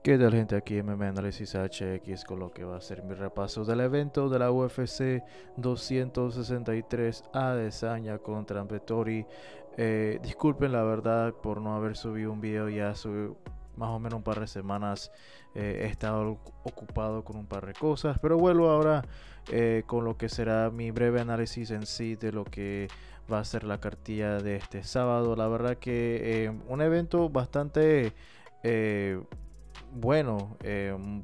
¿Qué tal, gente? Aquí MM Análisis HX con lo que va a ser mi repaso del evento de la UFC 263 Adesanya contra Vettori. Disculpen la verdad por no haber subido un video ya hace más o menos un par de semanas. He estado ocupado con un par de cosas, pero vuelvo ahora con lo que será mi breve análisis en sí de lo que va a ser la cartilla de este sábado. La verdad que un evento bastante... eh, bueno,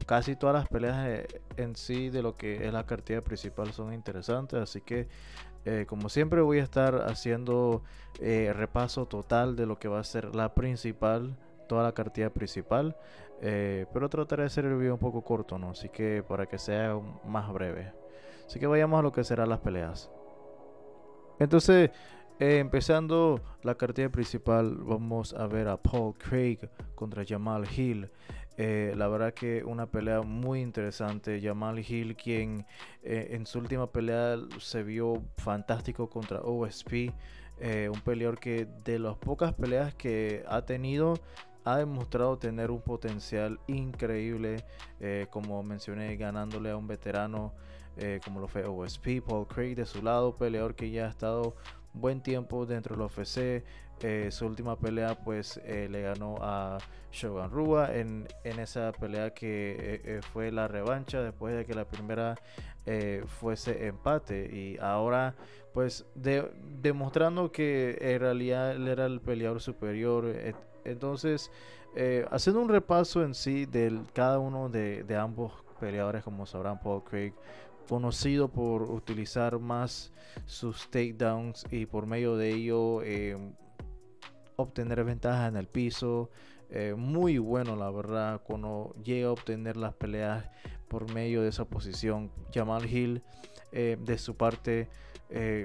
casi todas las peleas en sí de lo que es la cartilla principal son interesantes, así que como siempre voy a estar haciendo repaso total de lo que va a ser la principal, toda la cartilla principal, pero trataré de hacer el video un poco corto, ¿no? Así que para que sea más breve. Así que vayamos a lo que serán las peleas. Entonces, empezando la cartilla principal, vamos a ver a Paul Craig contra Jamal Hill. La verdad que una pelea muy interesante. Jamal Hill, quien en su última pelea se vio fantástico contra OSP. Un peleador que de las pocas peleas que ha tenido ha demostrado tener un potencial increíble, como mencioné, ganándole a un veterano como lo fue OSP. Paul Craig de su lado, peleador que ya ha estado buen tiempo dentro del UFC. Su última pelea pues le ganó a Shogun Rua en esa pelea que fue la revancha después de que la primera fuese empate, y ahora pues demostrando que en realidad él era el peleador superior. Entonces, haciendo un repaso en sí de cada uno de ambos peleadores, como sabrán, Paul Craig, conocido por utilizar más sus takedowns y por medio de ello obtener ventajas en el piso. Muy bueno, la verdad, cuando llega a obtener las peleas por medio de esa posición. Jamal Hill, de su parte,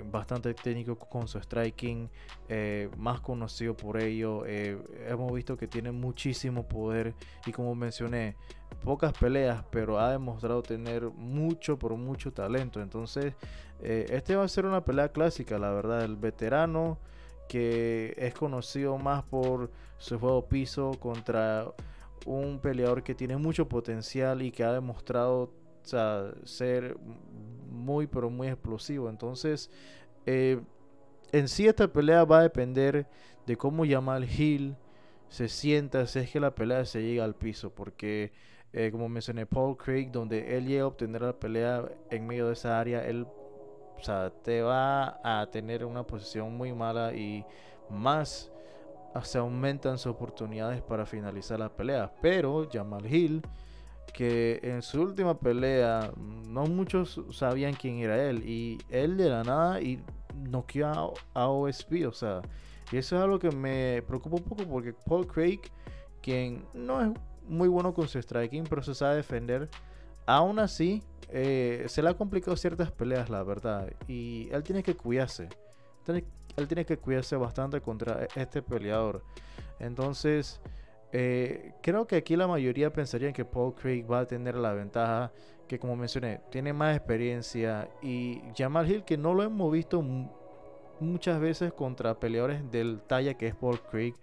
bastante técnico con su striking, más conocido por ello. Hemos visto que tiene muchísimo poder y, como mencioné, pocas peleas, pero ha demostrado tener mucho, por mucho talento. Entonces, este va a ser una pelea clásica, la verdad. El veterano que es conocido más por su juego piso contra un peleador que tiene mucho potencial y que ha demostrado, o sea, ser muy pero muy explosivo. Entonces, eh, en sí esta pelea va a depender de cómo Jamal Hill se sienta si es que la pelea se llega al piso, porque como mencioné, Paul Craig, donde él llega a obtener la pelea en medio de esa área, él, o sea, te va a tener una posición muy mala, y más se aumentan sus oportunidades para finalizar la pelea. Pero Jamal Hill, que en su última pelea no muchos sabían quién era él, y él de la nada y noqueó a OSP, o sea, y eso es algo que me preocupa un poco, porque Paul Craig, quien no es muy bueno con su striking, pero se sabe defender, aún así se le ha complicado ciertas peleas, la verdad, y él tiene que cuidarse. Él tiene que cuidarse bastante contra este peleador. Entonces, creo que aquí la mayoría pensarían que Paul Craig va a tener la ventaja, que como mencioné, tiene más experiencia, y Jamal Hill, que no lo hemos visto muchas veces contra peleadores del talla que es Paul Craig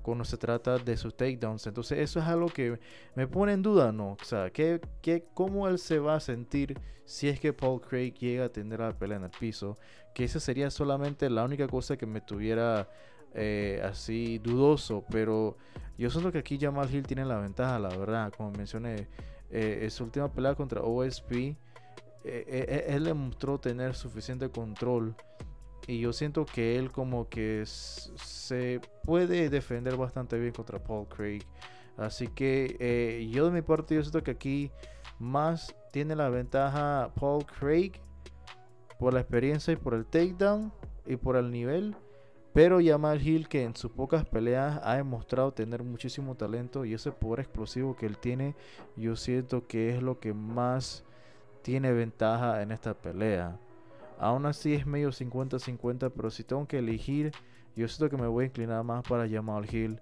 cuando se trata de sus takedowns. Entonces eso es algo que me pone en duda, ¿no? O sea, ¿cómo él se va a sentir si es que Paul Craig llega a tener la pelea en el piso? Que esa sería solamente la única cosa que me tuviera así dudoso, pero yo siento que aquí Jamal Hill tiene la ventaja, la verdad. Como mencioné, en su última pelea contra OSP, él demostró tener suficiente control, y yo siento que él como que se puede defender bastante bien contra Paul Craig. Así que yo de mi parte, yo siento que aquí más tiene la ventaja Paul Craig por la experiencia y por el takedown y por el nivel. Pero Jamal Hill, que en sus pocas peleas ha demostrado tener muchísimo talento, y ese poder explosivo que él tiene, yo siento que es lo que más tiene ventaja en esta pelea. Aún así es medio 50-50, pero si tengo que elegir, yo siento que me voy a inclinar más para Jamal Hill.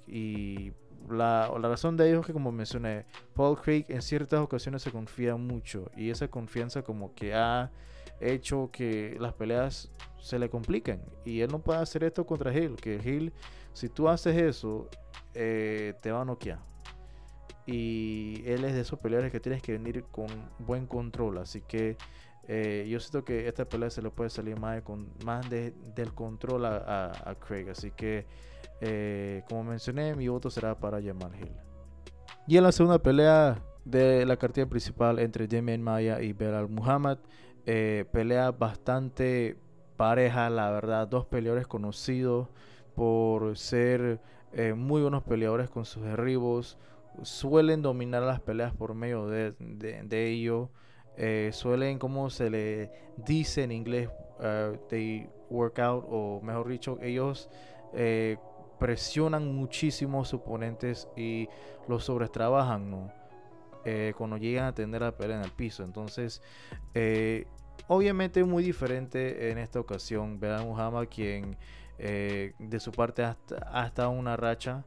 Y la razón de ello es que, como mencioné, Paul Craig en ciertas ocasiones se confía mucho, y esa confianza como que ha hecho que las peleas se le compliquen, y él no puede hacer esto contra Hill, que Hill, si tú haces eso, te va a noquear. y él es de esos peleadores que tienes que venir con buen control, así que yo siento que esta pelea se le puede salir más del control a Craig, así que como mencioné, mi voto será para Jamal Hill. Y en la segunda pelea de la cartelera principal entre Demian Maia y Belal Muhammad, pelea bastante pareja, la verdad. Dos peleadores conocidos por ser muy buenos peleadores con sus derribos. Suelen dominar las peleas por medio de ello. Suelen, como se le dice en inglés, they work out, o mejor dicho, ellos presionan muchísimo a sus oponentes y los sobretrabajan, ¿no? Cuando llegan a tener la pelea en el piso. Entonces, obviamente muy diferente en esta ocasión. Belal Muhammad, quien de su parte ha estado en una racha.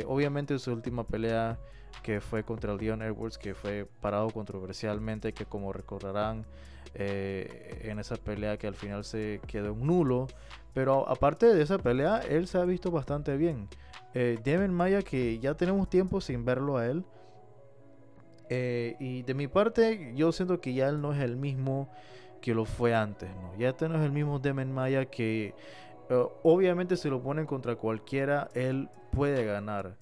Obviamente su última pelea, que fue contra Leon Edwards, que fue parado controversialmente, que como recordarán, en esa pelea que al final se quedó en nulo. Pero aparte de esa pelea, él se ha visto bastante bien. Demian Maia, que ya tenemos tiempo sin verlo a él. Y de mi parte, yo siento que ya él no es el mismo que lo fue antes, ¿no? Ya este no es el mismo Demian Maia que obviamente si lo ponen contra cualquiera, él puede ganar.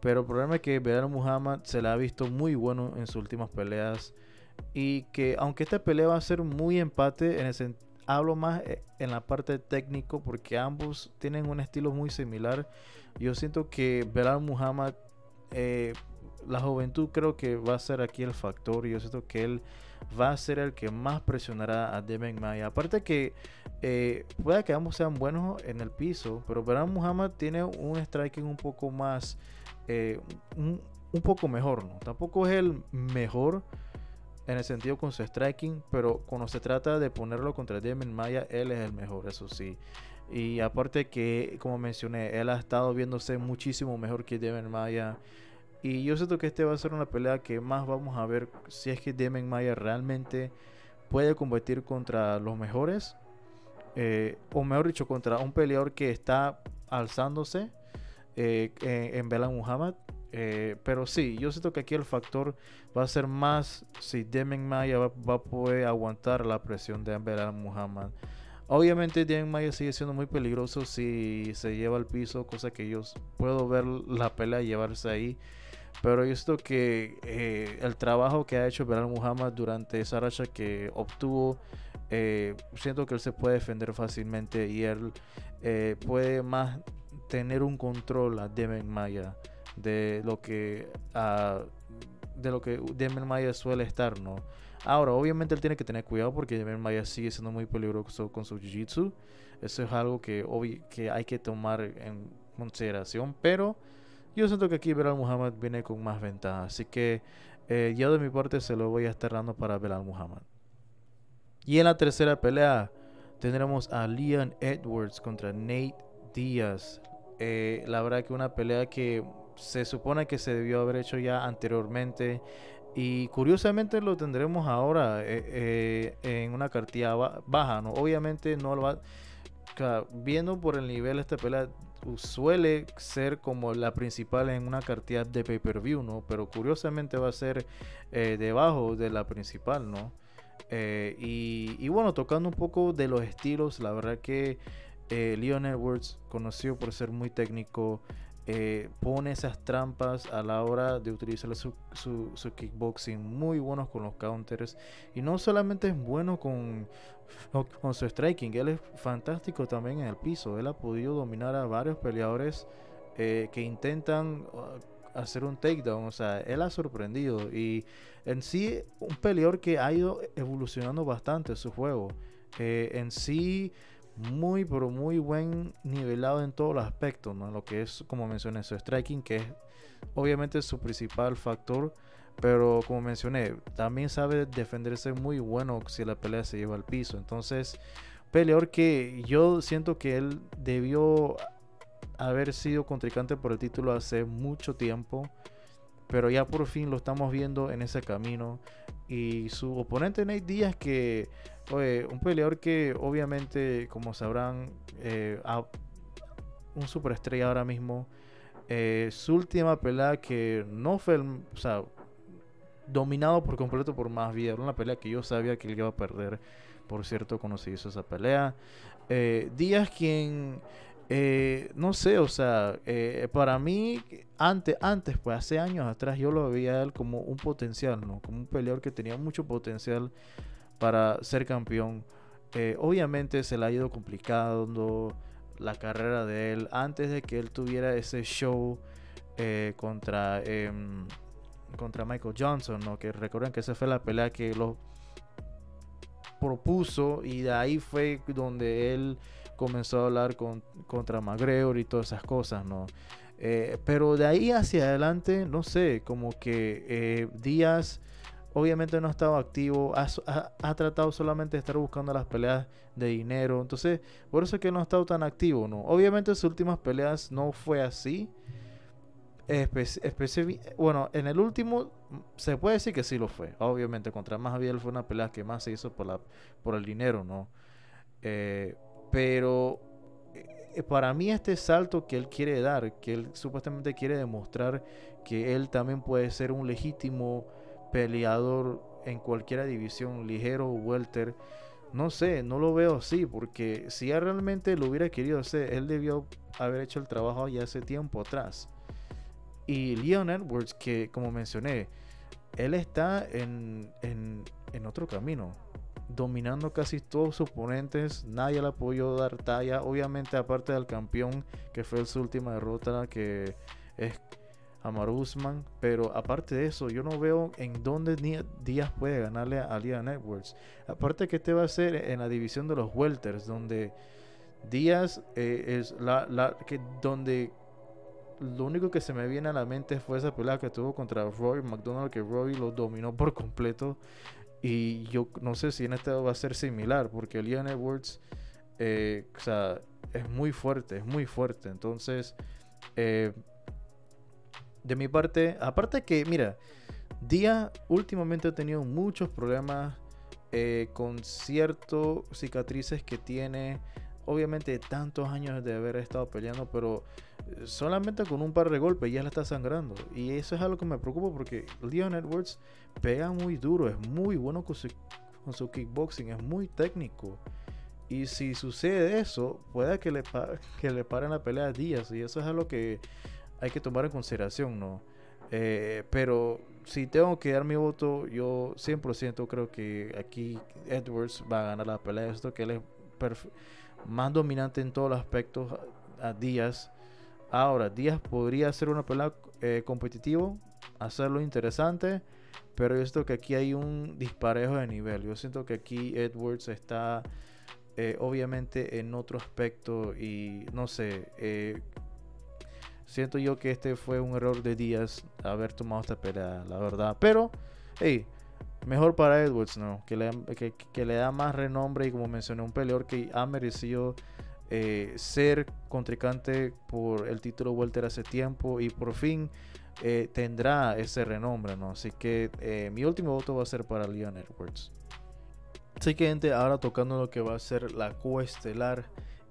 Pero el problema es que Belal Muhammad se le ha visto muy bueno en sus últimas peleas. Y que aunque esta pelea va a ser muy empate, hablo más en la parte técnico, porque ambos tienen un estilo muy similar. Yo siento que Belal Muhammad, la juventud creo que va a ser aquí el factor. Yo siento que él va a ser el que más presionará a Demian Maia. Aparte que puede que ambos sean buenos en el piso, pero Belal Muhammad tiene un striking un poco más, un poco mejor, ¿no? Tampoco es el mejor en el sentido con su striking, pero cuando se trata de ponerlo contra Demian Maia, él es el mejor, eso sí. Y aparte que, como mencioné, él ha estado viéndose muchísimo mejor que Demian Maia. Y yo siento que este va a ser una pelea que más vamos a ver si es que Demian Maia realmente puede competir contra los mejores. O mejor dicho, contra un peleador que está alzándose en Belal Muhammad. Pero sí, yo siento que aquí el factor va a ser más si Demian Maia va a poder aguantar la presión de Belal Muhammad. Obviamente Demian Maia sigue siendo muy peligroso si se lleva al piso, cosa que yo puedo ver la pelea llevarse ahí. Pero yo siento que el trabajo que ha hecho Belal Muhammad durante esa racha que obtuvo, siento que él se puede defender fácilmente y él puede más tener un control a Demian Maia de lo que Demian Maia suele estar, ¿no? Ahora, obviamente él tiene que tener cuidado porque Demian Maia sigue siendo muy peligroso con su jiu-jitsu. Eso es algo que hay que tomar en consideración, pero yo siento que aquí Belal Muhammad viene con más ventaja, así que yo de mi parte se lo voy a estar dando para Belal Muhammad. Y en la tercera pelea tendremos a Leon Edwards contra Nate Diaz. La verdad que una pelea que se supone que se debió haber hecho ya anteriormente, y curiosamente lo tendremos ahora en una cartilla baja, ¿no? Obviamente no lo va, viendo por el nivel de esta pelea, suele ser como la principal en una cartilla de pay-per-view, ¿no? Pero curiosamente va a ser debajo de la principal, ¿no? Y bueno, tocando un poco de los estilos, la verdad que Leon Edwards, conocido por ser muy técnico, pone esas trampas a la hora de utilizar su kickboxing, muy buenos con los counters, y no solamente es bueno con su striking, él es fantástico también en el piso. Él ha podido dominar a varios peleadores que intentan hacer un takedown, o sea, él ha sorprendido, y en sí un peleador que ha ido evolucionando bastante su juego, en sí muy pero muy buen nivelado en todos los aspectos, ¿no? Lo que es, como mencioné, su striking, que es obviamente su principal factor, pero como mencioné, también sabe defenderse muy bueno si la pelea se lleva al piso. Entonces, peleador que yo siento que él debió haber sido contrincante por el título hace mucho tiempo, pero ya por fin lo estamos viendo en ese camino. Y su oponente Nate Diaz, que un peleador que obviamente, como sabrán, un superestrella ahora mismo, Su última pelea que no fue, o sea, dominado por completo por Masvidal, era una pelea que yo sabía que él iba a perder, por cierto, cuando se hizo esa pelea. Díaz quien, no sé, o sea, para mí, antes, pues hace años atrás, yo lo veía a él como un potencial, ¿no? Como un peleador que tenía mucho potencial para ser campeón. Obviamente se le ha ido complicando la carrera de él antes de que él tuviera ese show contra Michael Johnson, ¿no? Que recuerden que esa fue la pelea que lo propuso y de ahí fue donde él comenzó a hablar contra McGregor y todas esas cosas, ¿no? Pero de ahí hacia adelante, no sé, como que Díaz obviamente no ha estado activo, ha tratado solamente de estar buscando las peleas de dinero, entonces por eso es que no ha estado tan activo, ¿no? Obviamente sus últimas peleas no fue así. Bueno, en el último se puede decir que sí lo fue. Obviamente contra Masvidal fue una pelea que más se hizo por el dinero, ¿no? Eh, pero para mí este salto que él quiere dar, que él supuestamente quiere demostrar que él también puede ser un legítimo peleador en cualquier división, ligero o welter, no sé, no lo veo así, porque si él realmente lo hubiera querido hacer, él debió haber hecho el trabajo ya hace tiempo atrás. Y Leon Edwards, que como mencioné, él está en otro camino, dominando casi todos sus oponentes, nadie le ha podido dar talla, obviamente aparte del campeón, que fue su última derrota, que es Kamaru Usman, pero aparte de eso, yo no veo en dónde Díaz puede ganarle a Leon Edwards. Aparte que este va a ser en la división de los welters, donde Díaz es donde lo único que se me viene a la mente fue esa pelea que tuvo contra Roy McDonald, que Roy lo dominó por completo. Y yo no sé si en este va a ser similar, porque Leon Edwards, o sea, es muy fuerte, es muy fuerte. Entonces, de mi parte, aparte que, mira, Díaz últimamente ha tenido muchos problemas con ciertas cicatrices que tiene. Obviamente tantos años de haber estado peleando, pero solamente con un par de golpes ya la está sangrando. Y eso es algo que me preocupa porque Leon Edwards pega muy duro, es muy bueno con su kickboxing, es muy técnico. Y si sucede eso, puede que le paren la pelea a Díaz. Y eso es algo que hay que tomar en consideración, ¿no? Pero si tengo que dar mi voto, yo 100% creo que aquí Edwards va a ganar la pelea. Esto que él es más dominante en todos los aspectos a Díaz. Ahora, Díaz podría hacer una pelea competitivo, hacerlo interesante, pero yo siento que aquí hay un disparejo de nivel. Yo siento que aquí Edwards está obviamente en otro aspecto y no sé, siento yo que este fue un error de Díaz haber tomado esta pelea, la verdad. Pero, hey, mejor para Edwards, ¿no? Que le da más renombre y como mencioné, un peleador que ha merecido ser contrincante por el título welter hace tiempo y por fin tendrá ese renombre, ¿no? Así que mi último voto va a ser para Leon Edwards. Así que gente, ahora tocando lo que va a ser la coestelar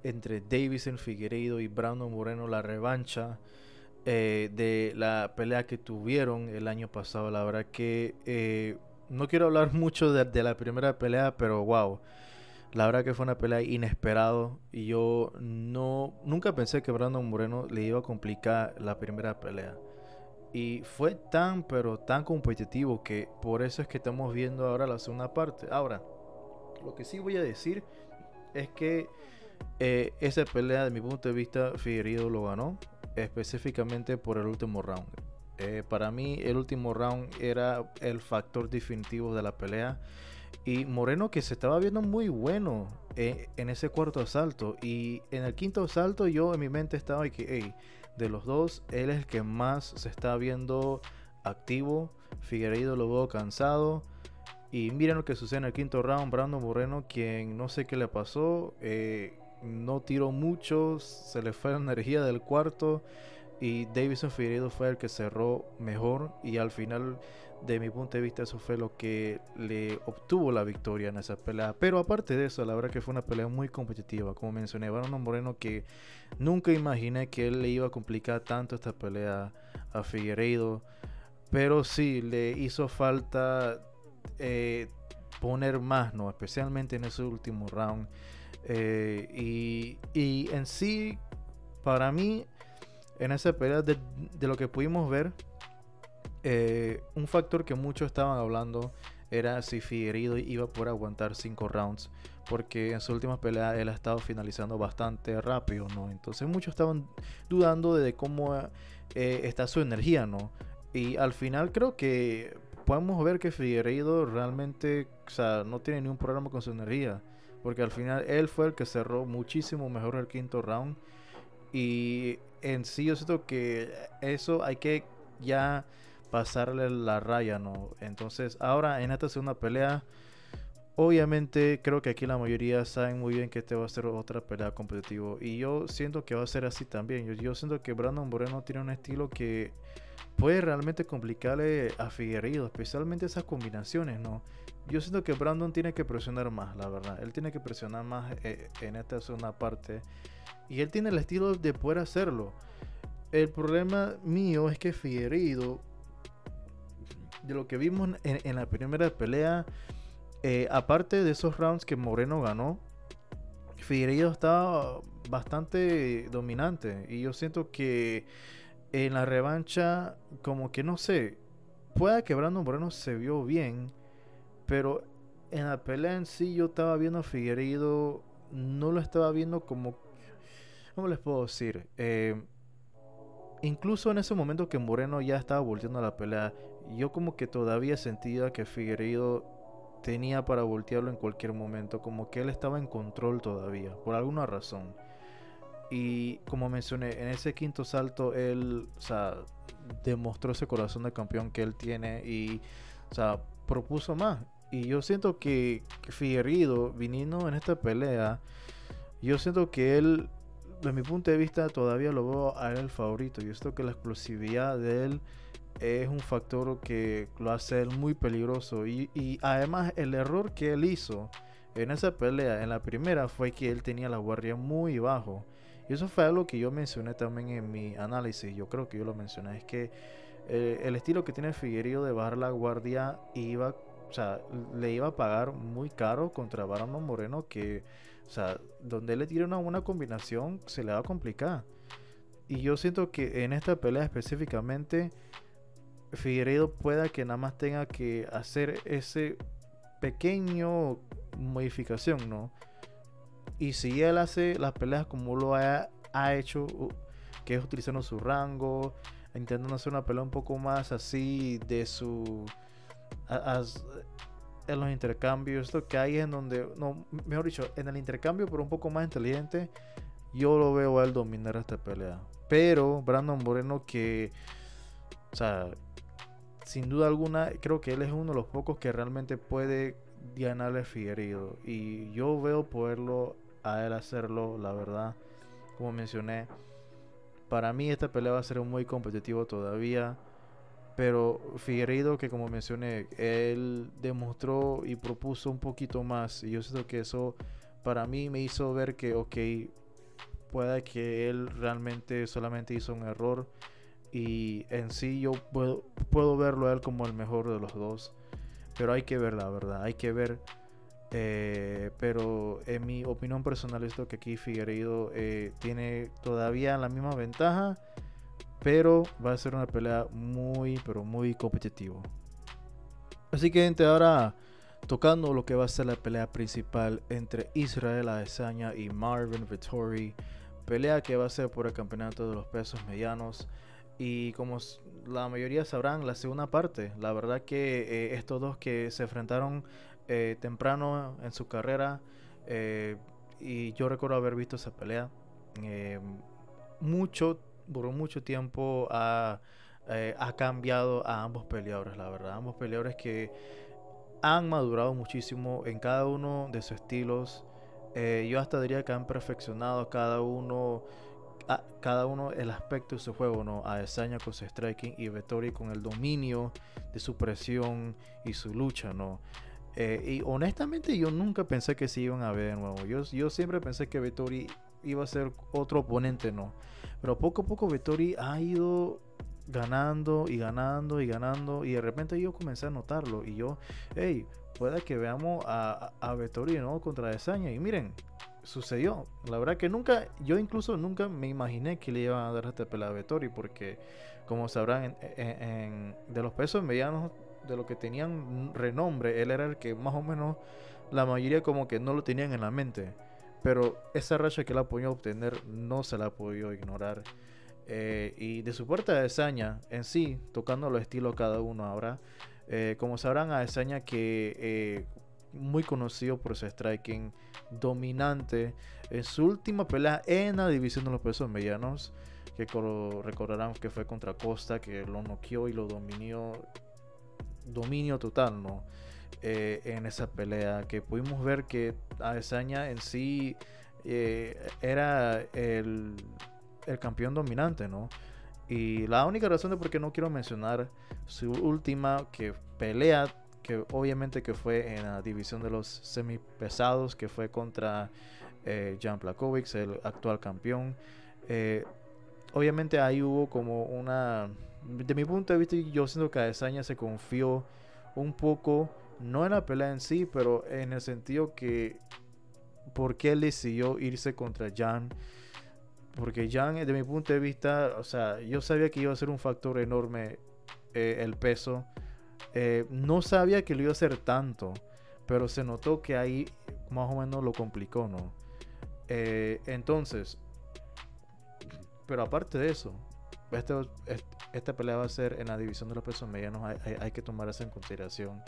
entre Deiveson Figueiredo y Brandon Moreno, la revancha de la pelea que tuvieron el año pasado. La verdad que no quiero hablar mucho de la primera pelea, pero wow, la verdad que fue una pelea inesperado y yo nunca pensé que Brandon Moreno le iba a complicar la primera pelea. Y fue tan, pero tan competitivo que por eso es que estamos viendo ahora la segunda parte. Ahora, lo que sí voy a decir es que esa pelea, de mi punto de vista, Figueiredo lo ganó, específicamente por el último round. Para mí, el último round era el factor definitivo de la pelea. Y Moreno, que se estaba viendo muy bueno en ese cuarto asalto. Y en el quinto asalto, yo en mi mente estaba que, hey, de los dos, él es el que más se está viendo activo. Figueiredo lo veo cansado. Y miren lo que sucede en el quinto round. Brandon Moreno, quien no sé qué le pasó, no tiró mucho, se le fue la energía del cuarto. Y Deiveson Figueiredo fue el que cerró mejor. Y al final de mi punto de vista eso fue lo que le obtuvo la victoria en esa pelea. Pero aparte de eso, la verdad que fue una pelea muy competitiva. Como mencioné, Brandon Moreno, que nunca imaginé que él le iba a complicar tanto esta pelea a Figueiredo. Pero sí, le hizo falta poner más, ¿no? Especialmente en ese último round. Y en sí, para mí, en esa pelea de lo que pudimos ver, un factor que muchos estaban hablando era si Figueiredo iba a poder aguantar 5 rounds, porque en su última pelea él ha estado finalizando bastante rápido, ¿no? Entonces muchos estaban dudando de cómo está su energía, ¿no? Y al final creo que podemos ver que Figueiredo realmente, o sea, no tiene ningún problema con su energía, porque al final él fue el que cerró muchísimo mejor el quinto round. Y en sí yo siento que eso hay que ya pasarle la raya, ¿no? Entonces ahora en esta segunda pelea, obviamente creo que aquí la mayoría saben muy bien que este va a ser otra pelea competitiva. Y yo siento que va a ser así también. Yo siento que Brandon Moreno tiene un estilo que puede realmente complicarle a Figueiredo, especialmente esas combinaciones, ¿no? Yo siento que Brandon tiene que presionar más, la verdad. Él tiene que presionar más en esta segunda parte. Y él tiene el estilo de poder hacerlo. El problema mío es que Figueiredo, de lo que vimos en la primera pelea, aparte de esos rounds que Moreno ganó, Figueiredo estaba bastante dominante. Y yo siento que en la revancha, como que no sé, pueda que Brandon Moreno se vio bien, pero en la pelea en sí yo estaba viendo a Figueiredo, no lo estaba viendo como, ¿cómo les puedo decir? Incluso en ese momento que Moreno ya estaba volteando la pelea, yo como que todavía sentía que Figueiredo tenía para voltearlo en cualquier momento, como que él estaba en control todavía, por alguna razón. Y como mencioné, en ese quinto salto él, o sea, demostró ese corazón de campeón que él tiene y, o sea, propuso más. Y yo siento que Figueiredo, viniendo en esta pelea, yo siento que él, desde mi punto de vista, todavía lo veo a él el favorito. Yo siento que la explosividad de él es un factor que lo hace él muy peligroso. Y además el error que él hizo en esa pelea, en la primera, fue que él tenía la guardia muy bajo. Y eso fue algo que yo mencioné también en mi análisis. Yo creo que yo lo mencioné. Es que el estilo que tiene Figueiredo de bajar la guardia iba, o sea, le iba a pagar muy caro contra Brandon Moreno, que, o sea, donde él le tire una buena combinación se le va a complicar. Y yo siento que en esta pelea específicamente Figueiredo pueda que nada más tenga que hacer ese pequeño modificación, ¿no? Y si él hace las peleas como lo ha hecho, que es utilizando su rango, intentando hacer una pelea un poco más así de su en los intercambios, esto que hay en donde, no, mejor dicho, en el intercambio, pero un poco más inteligente, yo lo veo a él dominar esta pelea. Pero Brandon Moreno, que, o sea, sin duda alguna, creo que él es uno de los pocos que realmente puede ganarle a Figueiredo. Y yo veo poderlo a él hacerlo, la verdad. Como mencioné, para mí esta pelea va a ser muy competitivo todavía. Pero Figueiredo, que como mencioné, él demostró y propuso un poquito más. Y yo siento que eso para mí me hizo ver que, ok, puede que él realmente solamente hizo un error. Y en sí yo puedo verlo a él como el mejor de los dos. Pero hay que ver, la verdad, hay que ver. Pero en mi opinión personal, esto que aquí Figueiredo tiene todavía la misma ventaja. Pero va a ser una pelea muy, pero muy competitiva. Así que, gente, ahora tocando lo que va a ser la pelea principal entre Israel Adesanya y Marvin Vettori. Pelea que va a ser por el campeonato de los pesos medianos. Y como la mayoría sabrán, la segunda parte. La verdad que estos dos que se enfrentaron temprano en su carrera. Y yo recuerdo haber visto esa pelea. Duró mucho tiempo, ha cambiado a ambos peleadores, la verdad. Ambos peleadores que han madurado muchísimo en cada uno de sus estilos. Yo hasta diría que han perfeccionado cada uno cada uno el aspecto de su juego, ¿no? Adesanya con su striking y Vettori con el dominio de su presión y su lucha, ¿no? Y honestamente yo nunca pensé que se iban a ver de nuevo. Yo siempre pensé que Vettori iba a ser otro oponente, ¿no? Pero poco a poco Vettori ha ido ganando y ganando y ganando, y de repente yo comencé a notarlo y yo, hey, puede que veamos a Vettori, ¿no? Contra Adesanya, y miren, sucedió. La verdad que yo incluso nunca me imaginé que le iban a dar esta pelea a Vettori, porque como sabrán, de los pesos medianos, de los que tenían renombre, él era el que más o menos la mayoría como que no lo tenían en la mente. Pero esa racha que él ha podido obtener no se la ha podido ignorar. Y de su parte, Adesanya en sí, tocando los estilos cada uno ahora. Como sabrán, Adesanya que muy conocido por su striking dominante en su última pelea en la división de los pesos medianos, que recordarán que fue contra Costa, que lo noqueó y lo dominio total, ¿no? En esa pelea, que pudimos ver que Adesanya en sí era el campeón dominante, ¿no? Y la única razón de por qué no quiero mencionar su última pelea, que obviamente que fue en la división de los semipesados, que fue contra Jan Blachowicz, el actual campeón. Obviamente ahí hubo como de mi punto de vista, yo siento que Adesanya se confió un poco, no en la pelea en sí, pero en el sentido que por qué él decidió irse contra Jan. Porque Jan, desde mi punto de vista, o sea, yo sabía que iba a ser un factor enorme el peso. No sabía que lo iba a hacer tanto, pero se notó que ahí más o menos lo complicó, ¿no? Entonces, pero aparte de eso, esta pelea va a ser en la división de los pesos medianos. Hay que tomar eso en consideración.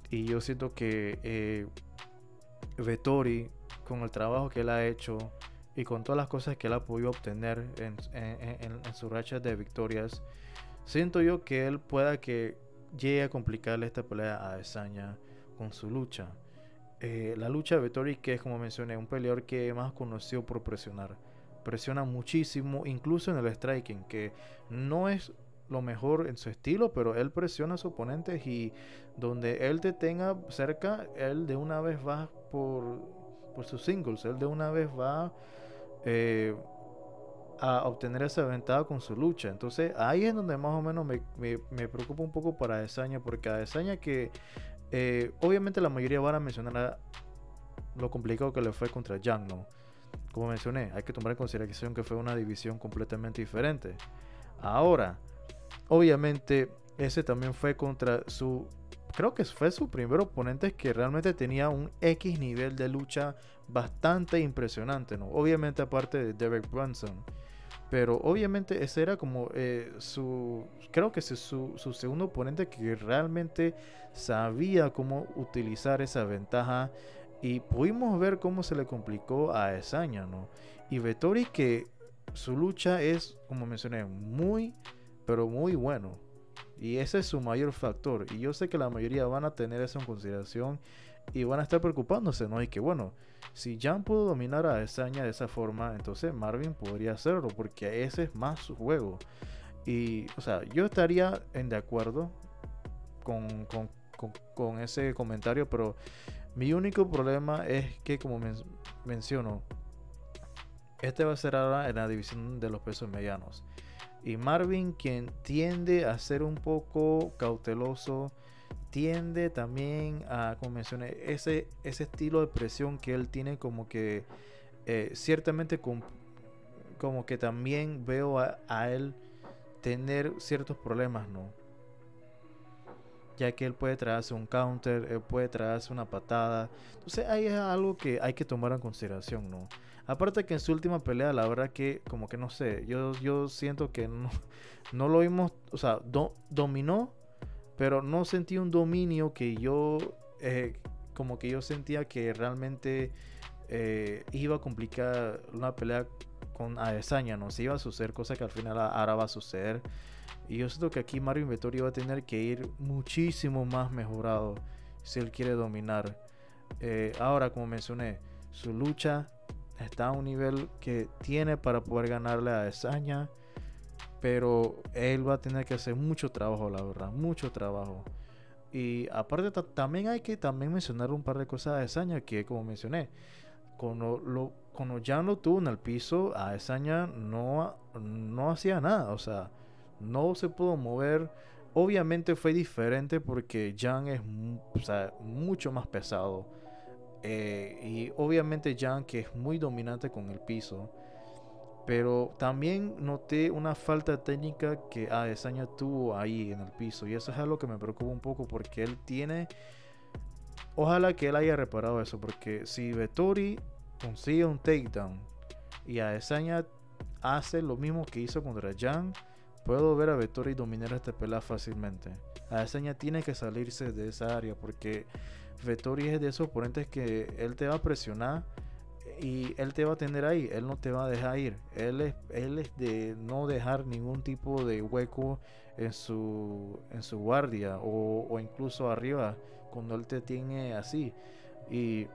Y yo siento que Vettori, con el trabajo que él ha hecho y con todas las cosas que él ha podido obtener en su racha de victorias, siento yo que él pueda que llegue a complicarle esta pelea a Adesanya con su lucha. La lucha de Vettori, que es, como mencioné, un peleador que es más conocido por presionar. Presiona muchísimo, incluso en el striking, que no es lo mejor en su estilo, pero él presiona a sus oponentes, y donde él te tenga cerca, él de una vez va por sus singles, él de una vez va a obtener esa ventaja con su lucha. Entonces ahí es donde más o menos me preocupa un poco para Adesanya, porque Adesanya que obviamente la mayoría van a mencionar lo complicado que le fue contra Jan, ¿no? Como mencioné, hay que tomar en consideración que fue una división completamente diferente. Ahora, obviamente, ese también fue contra creo que fue su primer oponente que realmente tenía un X nivel de lucha bastante impresionante, ¿no? Obviamente aparte de Derek Brunson. Pero obviamente ese era como creo que su segundo oponente que realmente sabía cómo utilizar esa ventaja. Y pudimos ver cómo se le complicó a Adesanya, ¿no? Y Vettori, que su lucha es, como mencioné, muy, pero muy bueno. Y ese es su mayor factor. Y yo sé que la mayoría van a tener eso en consideración y van a estar preocupándose, ¿no? Y que bueno, si Jan pudo dominar a Adesanya de esa forma, entonces Marvin podría hacerlo, porque ese es más su juego. Y, o sea, yo estaría de acuerdo con ese comentario, pero mi único problema es que, como menciono, este va a ser ahora en la división de los pesos medianos. Y Marvin, quien tiende a ser un poco cauteloso, tiende también a, como mencioné, ese estilo de presión que él tiene, como que ciertamente como que también veo a él tener ciertos problemas, ¿no? Ya que él puede traerse un counter, él puede traerse una patada. Entonces ahí es algo que hay que tomar en consideración, ¿no? Aparte que en su última pelea, la verdad que como que no sé, yo siento que no lo vimos, o sea, dominó, pero no sentí un dominio que como que yo sentía que realmente iba a complicar una pelea con Adesanya, ¿no? Se iba a suceder, cosa que al final ahora va a suceder. Y yo siento que aquí Marvin Vettori va a tener que ir muchísimo más mejorado si él quiere dominar. Ahora, como mencioné, su lucha está a un nivel que tiene para poder ganarle a Adesanya, pero él va a tener que hacer mucho trabajo, la verdad, mucho trabajo. Y aparte también hay que también mencionar un par de cosas de Adesanya que, como mencioné, cuando Jan lo tuvo en el piso, Adesanya no hacía nada, o sea, no se pudo mover. Obviamente fue diferente porque Jan es o sea, mucho más pesado. Y obviamente Jan, que es muy dominante con el piso. Pero también noté una falta técnica que Adesanya tuvo ahí en el piso. Y eso es algo que me preocupa un poco porque él tiene... Ojalá que él haya reparado eso. Porque si Vettori consigue un takedown y Adesanya hace lo mismo que hizo contra Jan, puedo ver a Vettori dominar esta pelea fácilmente. Adesanya tiene que salirse de esa área porque Vettori es de esos oponentes que él te va a presionar y él te va a tener ahí, él no te va a dejar ir. Él es de no dejar ningún tipo de hueco en su guardia o incluso arriba cuando él te tiene así. Y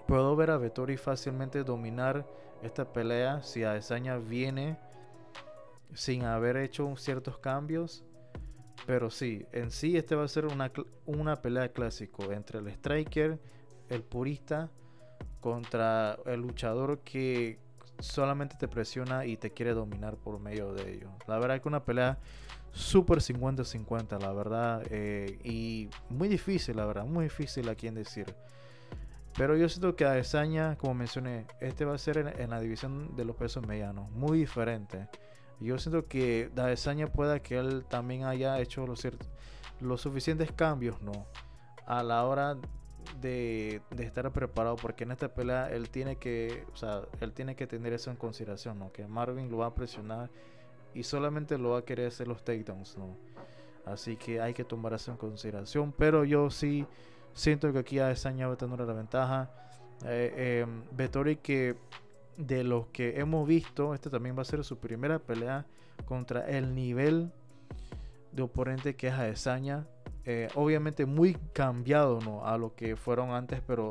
puedo ver a Vettori fácilmente dominar esta pelea si Adesanya viene sin haber hecho ciertos cambios. Pero sí, en sí este va a ser una pelea clásico entre el striker, el purista, contra el luchador que solamente te presiona y te quiere dominar por medio de ello. La verdad que una pelea súper 50-50, la verdad, y muy difícil, la verdad, muy difícil a quien decir. Pero yo siento que Adesanya, como mencioné, este va a ser en la división de los pesos medianos, muy diferente. Yo siento que Adesanya pueda que él también haya hecho los suficientes cambios, ¿no? A la hora de estar preparado, porque en esta pelea él tiene que, o sea, él tiene que tener eso en consideración, ¿no? Que Marvin lo va a presionar y solamente lo va a querer hacer los takedowns, ¿no? Así que hay que tomar eso en consideración. Pero yo sí siento que aquí Adesanya va a tener la ventaja. Vettori, que de los que hemos visto, esta también va a ser su primera pelea contra el nivel de oponente que es Adesanya. Obviamente muy cambiado, ¿no?, a lo que fueron antes, pero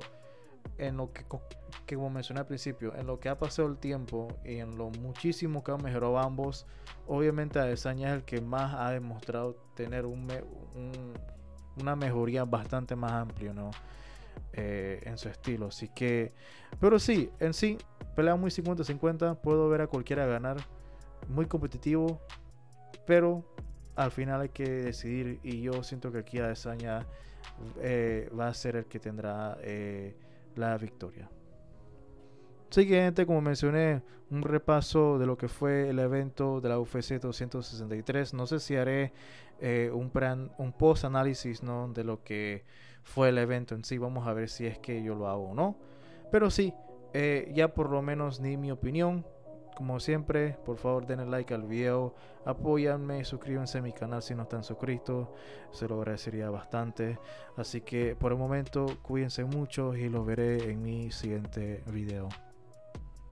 en lo que como mencioné al principio, en lo que ha pasado el tiempo y en lo muchísimo que han mejorado ambos, obviamente Adesanya es el que más ha demostrado tener una mejoría bastante más amplia, ¿no? En su estilo. Así que, pero sí, en sí, pelea muy 50-50. Puedo ver a cualquiera ganar, muy competitivo, pero al final hay que decidir. Y yo siento que aquí Adesanya va a ser el que tendrá la victoria. Así que, gente, como mencioné, un repaso de lo que fue el evento de la UFC 263. No sé si haré un post análisis, ¿no?, de lo que fue el evento en sí. Vamos a ver si es que yo lo hago o no. Pero sí, ya por lo menos di mi opinión. Como siempre, por favor denle like al video, apóyanme, suscríbanse a mi canal si no están suscritos, se lo agradecería bastante. Así que por el momento cuídense mucho y los veré en mi siguiente video.